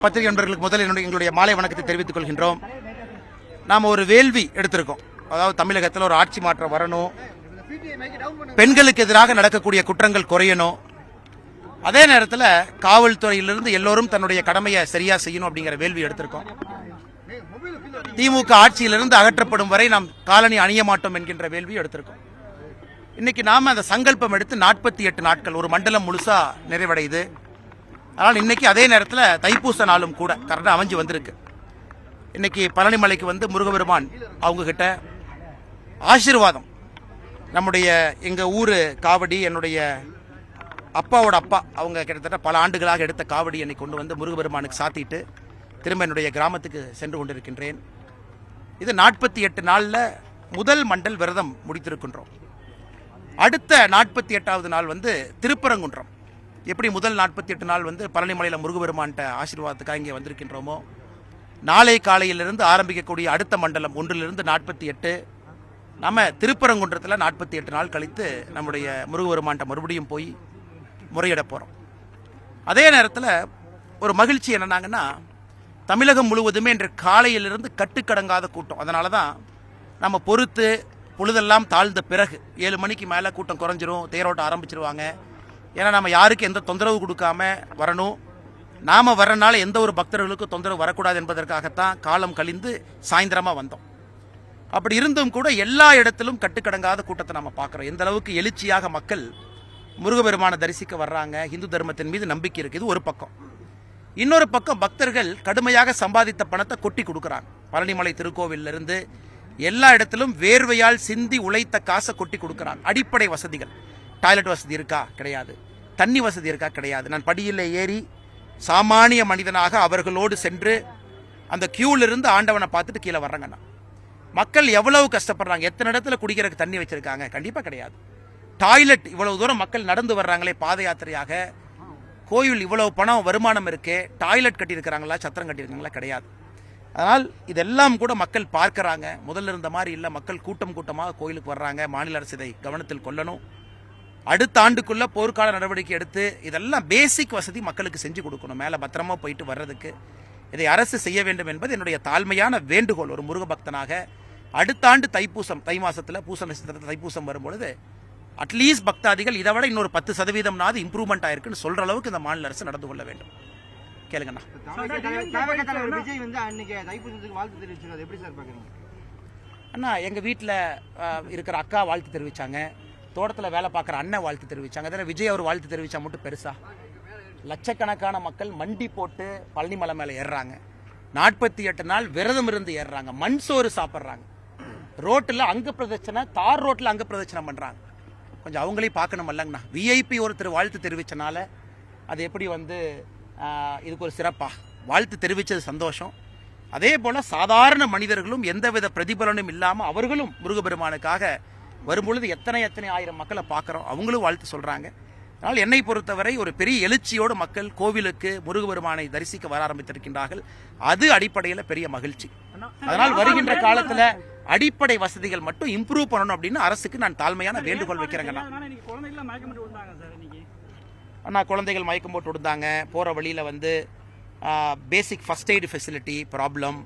பத்திரிகை நண்பர்களுக்கு முதலில் எங்களுடைய மாலை வணக்கத்தை தெரிவித்துக் கொள்கின்றோம். நாம் ஒரு வேள்வி எடுத்திருக்கோம். அதாவது தமிழகத்தில் ஒரு ஆட்சி மாற்றம் வரணும், பெண்களுக்கு எதிராக நடக்கக்கூடிய குற்றங்கள் குறையணும், அதே நேரத்தில் காவல்துறையிலிருந்து எல்லோரும் தன்னுடைய கடமையை சரியா செய்யணும் அப்படிங்கிற வேள்வி எடுத்திருக்கோம். திமுக ஆட்சியிலிருந்து அகற்றப்படும் வரை நாம் காலணி அணிய மாட்டோம் என்கின்ற வேள்வி எடுத்திருக்கோம். இன்னைக்கு நாம அந்த சங்கல்பம் எடுத்து 48 நாட்கள், ஒரு மண்டலம் முழுசா நிறைவடையுது. ஆனால் இன்னைக்கு அதே நேரத்தில் தைப்பூச நாளும் கூட கரெக்டாக அமைஞ்சு வந்திருக்கு. இன்னைக்கு பழனிமலைக்கு வந்து முருகபெருமான் அவங்க கிட்ட ஆசீர்வாதம், நம்முடைய எங்க ஊரு காவடி, என்னுடைய அப்பாவோட அப்பா அவங்க கிட்டத்தட்ட பல ஆண்டுகளாக எடுத்த காவடி என்னை கொண்டு வந்து முருகபெருமானுக்கு சாத்திட்டு திரும்ப என்னுடைய கிராமத்துக்கு சென்று கொண்டிருக்கின்றேன். இது 48 நாளில் முதல் மண்டல் விரதம் முடித்திருக்கின்றோம். அடுத்த 48வது நாள் வந்து திருப்பரங்குன்றம். எப்படி முதல் 48 நாள் வந்து பழனிமலையில் முருகபெருமான்கிட்ட ஆசீர்வாதத்துக்காக இங்கே வந்திருக்கின்றோமோ, நாளை காலையிலிருந்து ஆரம்பிக்கக்கூடிய அடுத்த மண்டலம் 1லிருந்து 48 நம்ம திருப்பரங்குன்றத்தில் 48 நாள் கழித்து நம்முடைய முருகபெருமான்கிட்ட மறுபடியும் போய் முறையிட போகிறோம். அதே நேரத்தில் ஒரு மகிழ்ச்சி என்னன்னாங்கன்னா, தமிழகம் முழுவதுமே இன்று காலையிலிருந்து கட்டுக்கடங்காத கூட்டம். அதனால தான் நம்ம பொறுத்து பொழுதெல்லாம் தாழ்ந்த பிறகு 7 மணிக்கு மேலே கூட்டம் குறைஞ்சிரும், தேரோட்டம் ஆரம்பிச்சிருவாங்க. ஏன்னா நம்ம யாருக்கு எந்த தொந்தரவு கொடுக்காம வரணும், நாம் வரனால எந்த ஒரு பக்தர்களுக்கும் தொந்தரவு வரக்கூடாது என்பதற்காகத்தான் காலம் கழிந்து சாயந்தரமாக வந்தோம். அப்படி இருந்தும் கூட எல்லா இடத்திலும் கட்டுக்கடங்காத கூட்டத்தை நம்ம பார்க்குறோம். எந்த அளவுக்கு எழுச்சியாக மக்கள் முருகபெருமானை தரிசிக்க வர்றாங்க, இந்து தர்மத்தின் மீது நம்பிக்கை இருக்குது. ஒரு பக்கம். இன்னொரு பக்கம் பக்தர்கள் கடுமையாக சம்பாதித்த பணத்தை கொட்டி கொடுக்குறாங்க. பழனிமலை திருக்கோவிலிருந்து எல்லா இடத்திலும் வேர்வையால் சிந்தி உழைத்த காசை கொட்டி கொடுக்குறாங்க. அடிப்படை வசதிகள், டாய்லெட் வசதி இருக்கா? கிடையாது. தண்ணி வசதி இருக்கா? கிடையாது. நான் படியில் ஏறி சாமானிய மனிதனாக அவர்களோடு சென்று அந்த கியூலிருந்து ஆண்டவனை பார்த்துட்டு கீழே வர்றாங்கண்ணா. மக்கள் எவ்வளவு கஷ்டப்படுறாங்க. எத்தனை இடத்துல குடிக்கிறதுக்கு தண்ணி வச்சிருக்காங்க? கண்டிப்பாக கிடையாது. டாய்லெட் இவ்வளவு தூரம் மக்கள் நடந்து வர்றாங்களே பாத யாத்திரையாக, கோயில் இவ்வளவு பணம் வருமானம் இருக்கே, டாய்லெட் கட்டியிருக்கிறாங்களா, சத்திரம் கட்டியிருக்காங்களா? கிடையாது. அதனால் இதெல்லாம் கூட மக்கள் பார்க்குறாங்க. முதல்ல இருந்த மாதிரி இல்லை, மக்கள் கூட்டம் கூட்டமாக கோயிலுக்கு வர்றாங்க. மாநில அரசு இதை கவனத்தில் கொள்ளணும். அடுத்த ஆண்டுக்குள்ள போர்க்கால நடவடிக்கை எடுத்து இதெல்லாம் பேசிக் வசதி மக்களுக்கு செஞ்சு கொடுக்கணும். மேலே பத்திரமா போயிட்டு வர்றதுக்கு இதை அரசு செய்ய வேண்டும் என்பது என்னுடைய தாழ்மையான வேண்டுகோள். ஒரு முருக பக்தனாக அடுத்த ஆண்டு தைப்பூசம், தை மாசத்தில் பூச நட்சத்திரத்தில் தைப்பூசம் வரும்பொழுது அட்லீஸ்ட் பக்தாதிகள் இதை விட இன்னொரு 10% இம்ப்ரூவ்மெண்ட் ஆயிருக்குன்னு சொல்ற அளவுக்கு இந்த மாநில அரசு நடந்து கொள்ள வேண்டும். கேளுங்கண்ணா. விஜய் வந்து அன்னைக்கு தைப்பூசத்துக்கு வாழ்த்து தெரிவிச்சிருக்காரு, எப்படி சார் பாக்குறீங்க? அண்ணா, எங்க வீட்டில் இருக்கிற அக்கா வாழ்த்து தெரிவிச்சாங்க, தோட்டத்தில் வேலை பார்க்குற அண்ணன் வாழ்த்து தெரிவிச்சாங்க. அதனால் விஜய் அவர் வாழ்த்து தெரிவித்தா மட்டும் பெருசா? லட்சக்கணக்கான மக்கள் மண்டி போட்டு பழனிமலை மேலே ஏறுறாங்க. 48 நாள் விரதம் இருந்து ஏறுறாங்க. மண் சோறு சாப்பிட்றாங்க. ரோட்டில் அங்க பிரதட்சணை, தார் ரோட்டில் அங்க பிரதட்சணை பண்ணுறாங்க. கொஞ்சம் அவங்களையும் பார்க்கணும் இல்லைங்கண்ணா. விஐபி ஒருத்தர் வாழ்த்து தெரிவித்தனால அது எப்படி வந்து இதுக்கு ஒரு சிறப்பா? வாழ்த்து தெரிவித்தது சந்தோஷம். அதே போல் சாதாரண மனிதர்களும் எந்தவித பிரதிபலனும் இல்லாமல் அவர்களும் முருகபெருமானுக்காக வரும்பொழுது எத்தனை ஆயிரம் மக்களை பார்க்குறோம், அவங்களும் வாழ்த்து சொல்கிறாங்க. அதனால் என்னை பொறுத்தவரை ஒரு பெரிய எழுச்சியோடு மக்கள் கோவிலுக்கு முருகபெருமானை தரிசிக்க வர ஆரம்பித்திருக்கின்றார்கள். அது அடிப்படையில் பெரிய மகிழ்ச்சி. அதனால் வருகின்ற காலத்தில் அடிப்படை வசதிகள் மட்டும் இம்ப்ரூவ் பண்ணணும் அப்படின்னு அரசுக்கு நான் தாழ்மையான வேண்டுகோள் வைக்கிறேங்கண்ணா. அண்ணா, குழந்தைகள் மயக்கம் போட்டு விடுந்தாங்க. போகிற வழியில் வந்து basic first aid facility problem.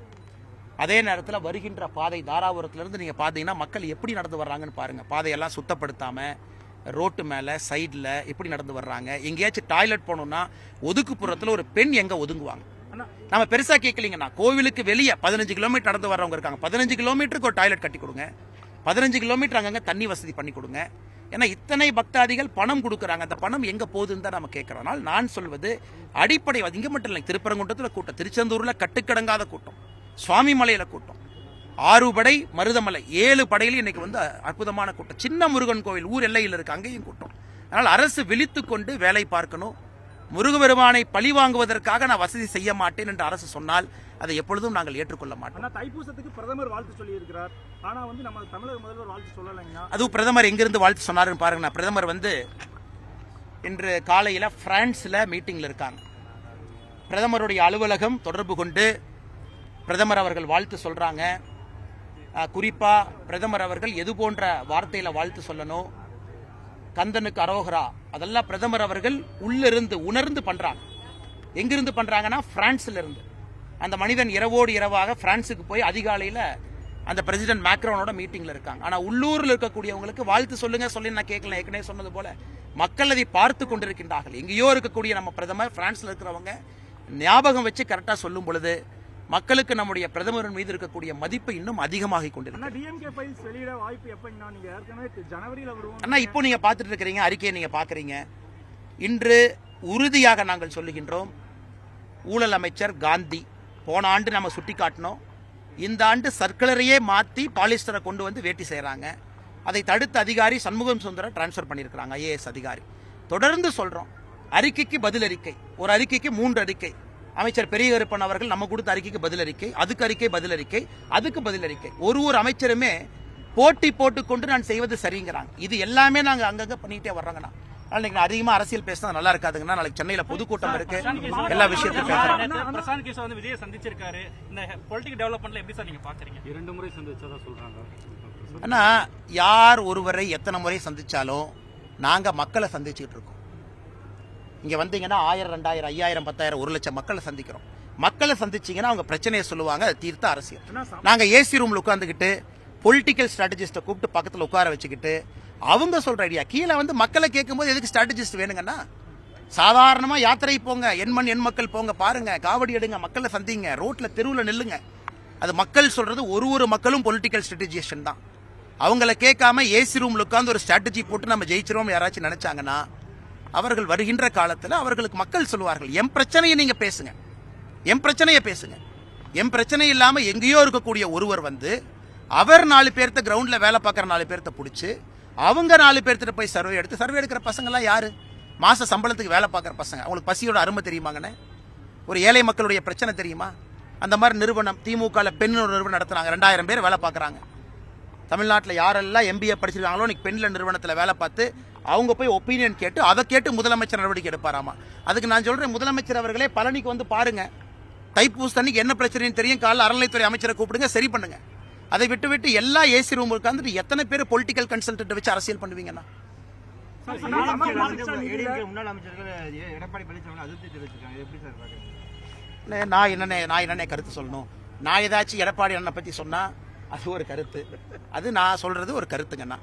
அதே நேரத்தில் வருகின்ற பாதை தாராபுரத்துலேருந்து நீங்கள் பார்த்தீங்கன்னா மக்கள் எப்படி நடந்து வர்றாங்கன்னு பாருங்கள். பாதையெல்லாம் சுத்தப்படுத்தாமல் ரோட்டு மேலே சைடில் எப்படி நடந்து வர்றாங்க. எங்கேயாச்சும் டாய்லெட் போகணுன்னா ஒதுக்குப்புறத்தில் ஒரு பெண் எங்கே ஒதுங்குவாங்க? நம்ம பெருசாக கேட்கலீங்கண்ணா. கோவிலுக்கு வெளியே 15 கிலோமீட்டர் நடந்து வர்றவங்க இருக்காங்க. 15 கிலோமீட்டருக்கு ஒரு டாய்லெட் கட்டி கொடுங்க. 15 கிலோமீட்டர் அங்கங்கே தண்ணி வசதி பண்ணி கொடுங்க. ஏன்னா இத்தனை பக்தாதிகள் பணம் கொடுக்குறாங்க. அந்த பணம் எங்கே போகுதுன்னு தான் நம்ம கேட்குறோம். நான் சொல்வது அடிப்படை, இங்கே மட்டும் இல்லை, திருப்பரங்குன்றத்தில் கூட்டம், திருச்செந்தூரில் கட்டுக்கடங்காத கூட்டம், சுவாமி மலையில் கூட்டம், 6 படை, மருதமலை 7 படையிலும் இன்னைக்கு வந்து அற்புதமான கூட்டம். சின்ன முருகன் கோவில் ஊர் எல்லையில் இருக்கு, அங்கேயும் கூட்டம். அதனால் அரசு விழித்து கொண்டு வேலை பார்க்கணும். முருகபெருமானை பழி வாங்குவதற்காக நான் வசதி செய்ய மாட்டேன் என்று அரசு சொன்னால் அதை எப்பொழுதும் நாங்கள் ஏற்றுக்கொள்ள மாட்டோம். தைப்பூசத்துக்கு பிரதமர் வாழ்த்து சொல்லி இருக்கிறார். ஆனா வந்து நம்ம தமிழக முதல்வர் வாழ்த்து சொல்லலைங்க. அதுவும் பிரதமர் எங்கிருந்து வாழ்த்து சொன்னாருன்னு பாருங்க. பிரதமர் வந்து இன்று காலையில் பிரான்ஸ்ல மீட்டிங்ல இருக்காங்க. பிரதமருடைய அலுவலகம் தொடர்பு கொண்டு பிரதமர் அவர்கள் வாழ்த்து சொல்றாங்க. குறிப்பா பிரதமர் அவர்கள் எது போன்ற வார்த்தையில வாழ்த்து சொல்லணும், கந்தனுக்கு அரோகரா, அதெல்லாம் பிரதமர் அவர்கள் உள்ளிருந்து உணர்ந்து பண்றாங்க. எங்கிருந்து பண்றாங்கன்னா பிரான்ஸ்ல இருந்து. அந்த மனிதன் இரவோடு இரவாக பிரான்ஸுக்கு போய் அதிகாலையில் அந்த பிரசிடென்ட் மேக்ரோனோட மீட்டிங்ல இருக்காங்க. ஆனா உள்ளூரில் இருக்கக்கூடியவங்களுக்கு வாழ்த்து சொல்லுங்க சொல்லி நான் கேட்கல. ஏற்கனவே சொன்னது போல மக்கள் அதை பார்த்து கொண்டிருக்கின்றார்கள். எங்கேயோ இருக்கக்கூடிய நம்ம பிரதமர் பிரான்ஸ்ல இருக்கிறவங்க ஞாபகம் வச்சு கரெக்டா சொல்லும் பொழுது மக்களுக்கு நம்முடைய பிரதமரின் மீது இருக்கக்கூடிய மதிப்பு இன்னும் அதிகமாகி கொண்டிருக்கு. டிஎம்கே ஃபைல்ஸ் வெளியிட வாய்ப்பு எப்பன்னா நீங்க ஏற்கனவே ஜனவரியில வருவோம். அண்ணா இப்போ நீங்க பார்த்துட்டு இருக்கிறீங்க, அறிக்கையை நீங்க பாக்குறீங்க. இன்று உறுதியாக நாங்கள் சொல்லுகின்றோம், ஊழல் அமைச்சர் காந்தி போன ஆண்டு நம்ம சுட்டி காட்டினோம். இந்த ஆண்டு சர்க்குலரையே மாற்றி பாலிஸ்டரை கொண்டு வந்து வேட்டி செய்கிறாங்க. அதை தடுத்த அதிகாரி சண்முகம் சுந்தரம் டிரான்ஸ்ஃபர் பண்ணியிருக்கிறாங்க, ஐஏஎஸ் அதிகாரி. தொடர்ந்து சொல்கிறோம், அறிக்கைக்கு பதில் அறிக்கை, ஒரு அறிக்கைக்கு 3 அறிக்கை. அமைச்சர் பெரிய கருப்பன் அவர்கள் நம்ம கொடுத்த அறிக்கைக்கு பதில் அறிக்கை, அதுக்கு அறிக்கை பதில் அறிக்கை, அதுக்கு பதில் அறிக்கை. ஒரு அமைச்சருமே போட்டி போட்டுக்கொண்டு நான் செய்வது சரிங்கிறாங்க. இது எல்லாமே நாங்கள் அங்கங்கே பண்ணிகிட்டே வர்றோங்கண்ணா. நாளைக்கு நான் அதிகமாக அரசியல் பேசினா நல்லா இருக்காதுங்கன்னா, நாளைக்கு சென்னையில் பொதுக்கூட்டம் இருக்கு, எல்லா விஷயத்தையும் பேசுறேன். பிரசாந்த் கிஷோர் வந்து விஜய் சந்திச்சிருக்காரு. இந்த பொலிட்டிக்கல் டெவலப்மெண்ட்ல எப்படி சார் நீங்க பாக்குறீங்க? 2 முறை சந்திச்சதா சொல்றாங்க. ஆனா யார் ஒருவரை எத்தனை முறை சந்திச்சாலும் நாங்க மக்களை சந்திச்சுட்டு இருக்கோம். இங்க வந்தீங்கன்னா 1000, 2000, 5000, 10,000, 1 லட்சம் மக்களை சந்திக்கிறோம். மக்களை சந்திச்சீங்கன்னா அவங்க பிரச்சனையை சொல்லுவாங்க, அதை தீர்த்த அரசியல். நாங்க ஏசி ரூம்ல உட்காந்துக்கிட்டு பொலிட்டிக்கல் ஸ்ட்ராட்டஜிஸ்ட கூப்பிட்டு பக்கத்தில் உட்கார வச்சுக்கிட்டு அவங்க சொல்ற ஐடியா கீழே வந்து மக்களை கேட்கும்போது எதுக்கு ஸ்ட்ராட்டஜிஸ்ட் வேணுங்கன்னா, சாதாரணமா யாத்திரை போங்க, எண் மக்கள் போங்க, பாருங்க, காவடி எடுங்க, மக்களை சந்திங்க, ரோட்ல தெருவில் நில்லுங்க. அது மக்கள் சொல்றது. ஒரு மக்களும் பொலிட்டிக்கல் ஸ்ட்ராட்டஜிஸ்ட் தான். அவங்கள கேட்காம ஏசி ரூம்ல உட்காந்து ஒரு ஸ்ட்ராட்டஜி போட்டு நம்ம ஜெயிச்சிரோம் யாராச்சும் நினைச்சாங்கன்னா, அவர்கள் வருகின்ற காலத்தில் அவர்களுக்கு மக்கள் சொல்லுவார்கள், என் பிரச்சனையை நீங்க பேசுங்க, என் பிரச்சனையை பேசுங்க. என் பிரச்சனை இல்லாம எங்கேயோ இருக்கக்கூடிய ஒருவர் வந்து அவர் 4 பேர்த்த கிரவுண்ட்ல வேலை பார்க்குற 4 பேர்த்த பிடிச்சி அவங்க 4 பேர்த்திட்ட போய் சர்வே எடுக்கிற பசங்க எல்லாம் யாரு? மாச சம்பளத்துக்கு வேலை பார்க்குற பசங்க. அவங்களுக்கு பசியோட அருமை தெரியுமாங்கண்ணே? ஒரு ஏழை மக்களுடைய பிரச்சனை தெரியுமா? அந்த மாதிரி நிறுவனம் திமுக பெண் நிறுவனம் நடத்துறாங்க, 2000 பேர் வேலை பார்க்குறாங்க. தமிழ்நாட்டில் யாரெல்லாம் MBA படிச்சிருக்காங்களோ இன்னைக்கு பெண்ல நிறுவனத்தில் வேலை பார்த்து அவங்க போய் ஒப்பீனியன் கேட்டு அதை கேட்டு முதலமைச்சர் நடவடிக்கை எடுப்பாராமா. அதுக்கு நான் சொல்றேன், முதலமைச்சர் அவர்களே பழனிக்கு வந்து பாருங்க, தைப்பூசத்தன்னைக்கு என்ன பிரச்சனைன்னு தெரியும், காலைல அறநிலைத்துறை அமைச்சரை கூப்பிடுங்க, சரி பண்ணுங்க. அதை விட்டு எல்லா ஏசி ரூம் உட்காந்துட்டு எத்தனை பேர் பொலிட்டிக்கல் கன்சல்டன்ட் வச்சு அரசியல் பண்ணுவீங்கன்னா? முன்னாள் அமைச்சர்கள் எடப்பாடி பழனிசாமி அதிருப்தி தெரிவிச்சிருக்காங்க, எப்படி சார் பாக்குறீங்க? நான் என்னென்ன கருத்து சொல்லணும்? நான் ஏதாச்சும் எடப்பாடி அண்ணனை பத்தி சொன்னா அது ஒரு கருத்து, அது நான் சொல்றது ஒரு கருத்துங்கண்ணா.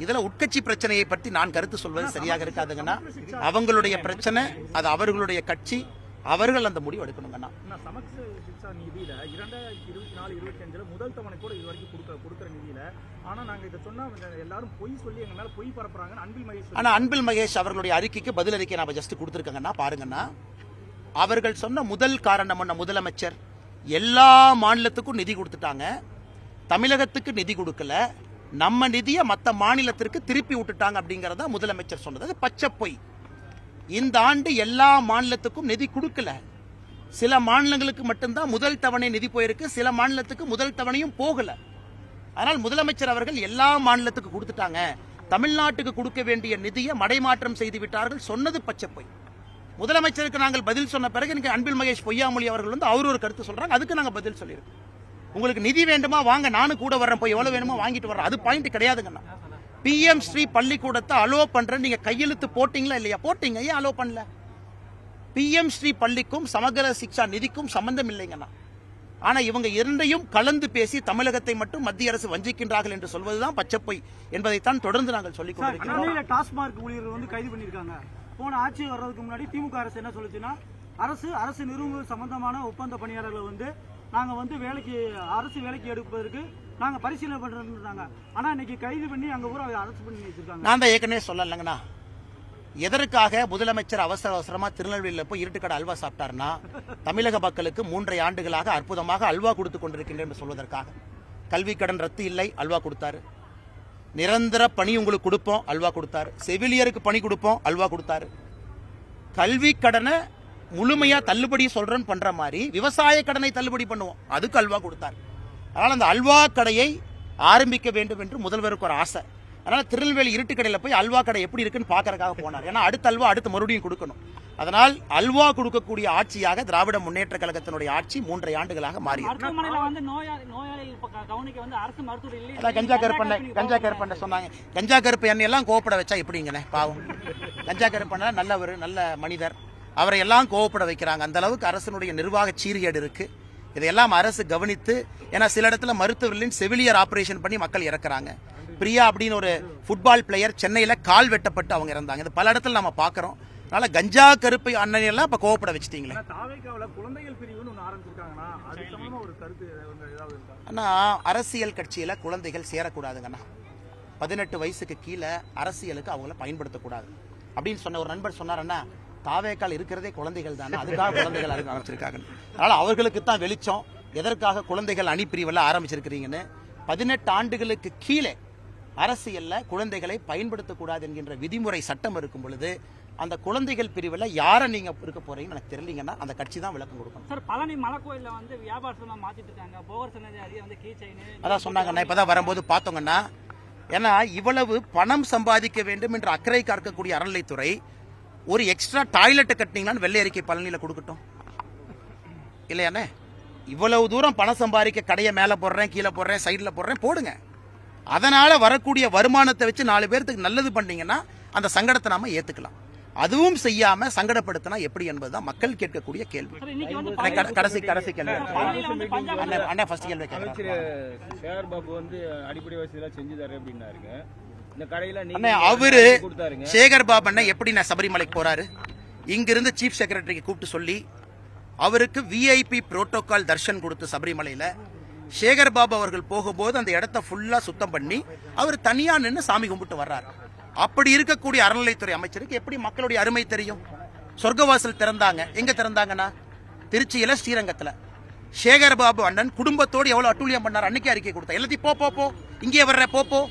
இதுல உட்கட்சி பிரச்சனையை பற்றி நான் கருத்து சொல்வது சரியாக இருக்காதுங்கண்ணா. அவங்களுடைய பிரச்சனை, அது அவர்களுடைய கட்சி, அவர்கள் அந்த முடிவு எடுக்கணுங்கண்ணா. சமக்ச சிக்ஷா நிதியில 2024-25 முதல் தவணை கூட இது வரைக்கும் கொடுக்குற நிதியில, ஆனா நாங்க இதை சொன்னா எல்லாரும் பொய் சொல்லி எங்க மேல பொய் பரப்புறாங்க. அன்பில் மகேஷ், ஆனா அன்பில் மகேஷ் அவர்களுடைய அறிக்கைக்கு பதில் அறிக்கை நாம ஜஸ்ட் கொடுத்துருக்கோங்கண்ணா. பாருங்கண்ணா, அவர்கள் சொன்ன முதல் காரணம் முதலமைச்சர் எல்லா மாநிலத்துக்கும் நிதி கொடுத்துட்டாங்க, தமிழகத்துக்கு நிதி கொடுக்கல, நம்ம நிதியை மற்ற மாநிலத்திற்கு திருப்பி விட்டுட்டாங்க அப்படிங்கறத முதலமைச்சர் சொன்னது. அது பச்சை பொய். இந்த ஆண்டு எல்லா மாநிலத்துக்கும் நிதி கொடுக்கல, சில மாநிலங்களுக்கு மட்டும்தான் முதல் தவணை நிதி போயிருக்கு, சில மாநிலத்துக்கு முதல் தவணையும் போகல. ஆனால் முதலமைச்சர் அவர்கள் எல்லா மாநிலத்துக்கு கொடுத்துட்டாங்க, தமிழ்நாட்டுக்கு கொடுக்க வேண்டிய நிதியை மடைமாற்றம் செய்து விட்டார்கள் சொன்னது பச்சை பொய். முதலமைச்சருக்கு நாங்கள் பதில் சொன்ன பிறகு எனக்கு அன்பில் மகேஷ் பொய்யாமொழி அவர்கள் வந்து அவர் ஒரு கருத்து சொல்றாங்க, அதுக்கு நாங்கள் பதில் சொல்லியிருக்கோம். உங்களுக்கு நிதி வேண்டுமா வாங்க, நானும் கூட வர்றேன், போய் எவ்வளவு வேணுமோ வாங்கிட்டு வர்றேன், அது பாயிண்ட் கிடையாதுங்கண்ணா. PM ஸ்ரீ பள்ளிக்கூடத்தை அலோ பண்றேன் நீங்க கையெழுத்து போட்டீங்களா இல்லையா? போட்டீங்க, ஏன் அலோ பண்ணல? PM ஸ்ரீ பள்ளிக்கும் சமகர சிக்ஷா நிதிக்கும் சம்பந்தம் இல்லைங்கண்ணா. ஆனா இவங்க இரண்டையும் கலந்து பேசி தமிழகத்தை மட்டும் மத்திய அரசு வஞ்சிக்கின்றார்கள் என்று சொல்வதுதான் பச்சைப்பொய் என்பதைத்தான் தொடர்ந்து நாங்கள் சொல்லிக் கொண்டிருக்கிறோம். டாஸ்மார்க் ஊழியர்கள் வந்து கைது பண்ணிருக்காங்க. போன ஆட்சி வர்றதுக்கு முன்னாடி திமுக அரசு என்ன சொல்லுச்சுன்னா, அரசு நிறுவனம் சம்பந்தமான ஒப்பந்த பணியாளர்களை வந்து நாங்க வந்து அரசு வேலைக்கு எடுப்பதற்கு நாங்க பரிசீலனை பண்றோம்ன்றாங்க. ஆனா இன்னைக்கு கைது பண்ணி அங்க ஊரா அரசு பண்ணி வச்சிருக்காங்க. நான் தான் ஏற்கனவே சொல்லலங்கண்ணா, எதற்காக முதலமைச்சர் அவசரமா திருநெல்வேலியில் போய் இருட்டுக்கடை அல்வா சாப்பிட்டாருன்னா, தமிழக மக்களுக்கு 3.5 ஆண்டுகளாக அற்புதமாக அல்வா கொடுத்து கொண்டிருக்கின்றேன் என்று சொல்வதற்காக. கல்வி கடன் ரத்து இல்லை, அல்வா கொடுத்தாரு. நிரந்தர பணி உங்களுக்கு கொடுப்போம், அல்வா கொடுத்தாரு. செவிலியருக்கு பணி கொடுப்போம், அல்வா கொடுத்தாரு. கல்வி கடனை முழுமையா தள்ளுபடி சொல்றேன்னு பண்ற மாதிரி விவசாய கடனை தள்ளுபடி பண்ணுவோம், அதுக்கு அல்வா கொடுத்தாரு. அதனால அந்த அல்வா கடையை ஆரம்பிக்க வேண்டும் என்று முதல்வருக்கு ஒரு ஆசை. அதனால திருநெல்வேலி இருட்டு கடையில் போய் அல்வா கடை எப்படி இருக்குன்னு பாக்குறதுக்காக போனார். ஏன்னா அடுத்த அல்வா அடுத்து மறுபடியும் கொடுக்கணும். அதனால் அல்வா கொடுக்கக்கூடிய ஆட்சியாக திராவிட முன்னேற்ற கழகத்தினுடைய ஆட்சி 3.5 ஆண்டுகளாக மாறி கஞ்சா கருப்பண்ண சொன்னாங்க. கஞ்சா கருப்பு எண்ணெய் எல்லாம் கோப்பட வச்சா எப்படிங்கண்ணே? பாவம், கஞ்சா கருப்பண்ண நல்லவர், நல்ல மனிதர். அவரை எல்லாம் கோவப்பட வைக்கிறாங்க. அந்த அளவுக்கு அரசனுடைய நிர்வாக சீர்கேடு இருக்கு. இதையெல்லாம் அரசு கவனித்து, ஏன்னா சில இடத்துல மருத்துவர்களின் செவிலியர் ஆபரேஷன் பண்ணி மக்கள் இறக்குறாங்க. பிரியா அப்படின்னு ஒரு ஃபுட்பால் பிளேயர் சென்னையில கால் வெட்டப்பட்டு அவங்க இறந்தாங்க. இது பல இடத்துல நம்ம பார்க்கறோம். அதனால கஞ்சா கருப்பை அண்ணன் எல்லாம் இப்ப கோவப்பட வச்சுட்டீங்களே. தாவேக்காவுல குழந்தைகள் பிரிவுன்னு ஒன்று ஆரம்பிச்சிருக்காங்கன்னா அது சம்பந்தமா ஒரு கருத்து ஏதாவது இருக்கா? ஆனா அரசியல் கட்சியில குழந்தைகள் சேரக்கூடாதுங்கண்ணா. 18 வயசுக்கு கீழே அரசியலுக்கு அவங்கள பயன்படுத்தக்கூடாது அப்படின்னு சொன்ன ஒரு நண்பர் சொன்னாரண்ணா, தாவேக்கால் இருக்கிறதே குழந்தைகள் தானே, அதுக்காக குழந்தைகள் ஆரம்பிச்சிருக்காங்க. அதனால அவர்களுக்கு தான் வெளிச்சம் எதற்காக குழந்தைகள் அணிப்பிரிவெல்லாம் ஆரம்பிச்சிருக்கிறீங்கன்னு. 18 ஆண்டுகளுக்கு கீழே அரசியல்ல குழந்தைகளை பயன்படுத்தக்கூடாது என்கின்ற விதிமுறை சட்டம் இருக்கும் பொழுது அந்த குழந்தைகள் பிரிவில் யாரை நீங்க இருக்க போறீங்கன்னு எனக்கு தெரியலீங்கன்னா அந்த கட்சி தான் விளக்கம் கொடுக்கணும். சார், பழனி மலைக்கோயில வந்து வியாபாரமா மாத்திட்டு இருக்காங்க. போகர் சன்னதி வந்து கீ செயின் அதான் சொன்னாங்கண்ணா. இப்பதான் வரும்போது பார்த்தோங்கன்னா, ஏன்னா இவ்வளவு பணம் சம்பாதிக்க வேண்டும் என்ற அக்கறை காக்கக்கூடிய அறநிலைத்துறை ஒரு எக்ஸ்ட்ரா டாய்லெட்டை கட்டினீங்களான்னு வெள்ளை அறிக்கை பழனியில் கொடுக்கட்டும் இல்லையாண்ணே? இவ்வளவு தூரம் பணம் சம்பாதிக்க கடையை மேலே போடுறேன், கீழே போடுறேன், சைடில் போடுறேன், போடுங்க. அதனால வரக்கூடிய வருமானத்தை வச்சு 4 பேருக்கு நல்லது பண்ணீங்கன்னா அந்த சங்கடத்தை நாம ஏத்துக்கலாம். அதுவும் செய்யாம சங்கடப்படுத்தினா எப்படி என்பதுதான் மக்கள் கேட்கக்கூடிய கேள்வி. கடைசி கேள்வி அண்ணா ஃபர்ஸ்ட் கேள்வி கேட்கிறேன். சேகர் பாபு வந்து அடிப்படை வசதியெல்லாம் செஞ்சு தரேன் அப்படின்னாருங்க. இந்த கடையில அண்ணா அவரு சேகர் பாபு அண்ணா எப்படி நான் சபரிமலைக்கு போறாரு, இங்கிருந்து சீஃப் செக்ரட்டரிக்கு கூப்பிட்டு சொல்லி அவருக்கு விஐபி புரோட்டோகால் தர்ஷன் கொடுத்து சபரிமலையில சேகர் பாபு அவர்கள் போகும்போது அந்த இடத்த ஃபுல்லா சுத்தம் பண்ணி அவர் தனியா நின்று சாமி கும்பிட்டு வர்றாரு. அப்படி இருக்கக்கூடிய அறநிலைத்துறை அமைச்சருக்கு எப்படி மக்களுடைய அருமை தெரியும்? சொர்க்கவாசல் திறந்தாங்க. எங்க திறந்தாங்கன்னா திருச்சியில, ஸ்ரீரங்கத்துல. சேகர் பாபு அண்ணன் குடும்பத்தோடு எவ்வளவு அட்டூழியம் பண்ணார் அன்னைக்கு அறிக்கை கொடுத்தார். எல்லாத்தையும் போ இங்கே வர்ற போ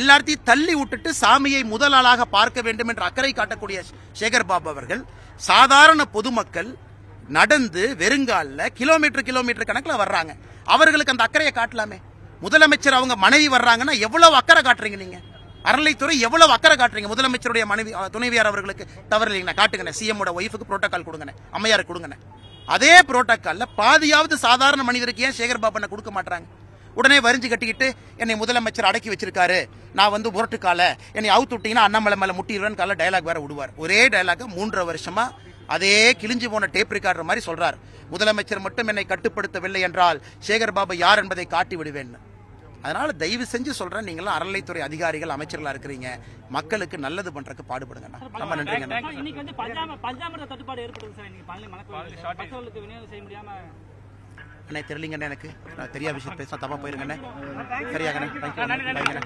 எல்லாத்தையும் தள்ளி விட்டுட்டு சாமியை முதல் ஆளாக பார்க்க வேண்டும் என்ற அக்கறை காட்டக்கூடிய சேகர் பாபு அவர்கள் சாதாரண பொதுமக்கள் நடந்து வெறுங்கால கிலோமீட்டர் கணக்கில் வர்றாங்க. அவர்களுக்கு அந்த அக்கறையை காட்டலாமே. முதலமைச்சர் அவங்க மனைவி வர்றாங்கன்னா எவ்வளவு அக்கறை காட்டுறீங்க நீங்க? அறநிலைத்துறை எவ்வளவு அக்கறை காட்டுறீங்க? முதலமைச்சருடைய மனைவி துணைவியார் அவர்களுக்கு தவறு இல்லைங்கண்ணா, காட்டுங்கண்ணே. சிஎம்மோட ஒய்ஃபுக்கு புரோட்டோகால் கொடுங்கண்ணே, அம்மையாருக்கு கொடுங்கண்ணே. அதே புரோட்டோகால்ல பாதியாவது சாதாரண மனிதருக்கு ஏன் சேகர் பாபு கொடுக்க மாட்டாங்க? உடனே வரிஞ்சு கட்டிக்கிட்டு என்னை முதலமைச்சர் அடக்கி வச்சிருக்காரு, நான் வந்து முரட்டுக்கால என்னை அவுத்து விட்டீங்கன்னா அண்ணாமலை மேல முட்டிடுவேன் கால டயலாக் வேற விடுவார். ஒரே டயலாக 3.5 வருஷமா அதே கிழிஞ்சு போன டேப் ரெக்கார்டர் மாதிரி சொல்றார். முதலமைச்சர் மட்டும் என்னை கட்டுப்படுத்தவில்லை என்றால் சேகர் பாபு யார் என்பதை காட்டி விடுவேன். அதனால தயவு செஞ்சு சொல்றேன், நீங்களாம் அறநிலைத்துறை அதிகாரிகள், அமைச்சர்களா இருக்கிறீங்க, மக்களுக்கு நல்லது பண்றதுக்கு பாடுபடுங்க. ரொம்ப நன்றிங்க. இன்னைக்கு வந்து பஞ்சாமிர்த தட்டுப்பாடு ஏற்படுது சார். இன்னைக்கு பழனி மலைக்கோயில் மக்களுக்கு விநியோகம் செய்ய முடியாம அண்ணே தெரியலங்கண்ணே, எனக்கு நான் தெரியாத விஷயம் பேச தப்பா போயிருங்கண்ணே. சரியாங்கண்ணே.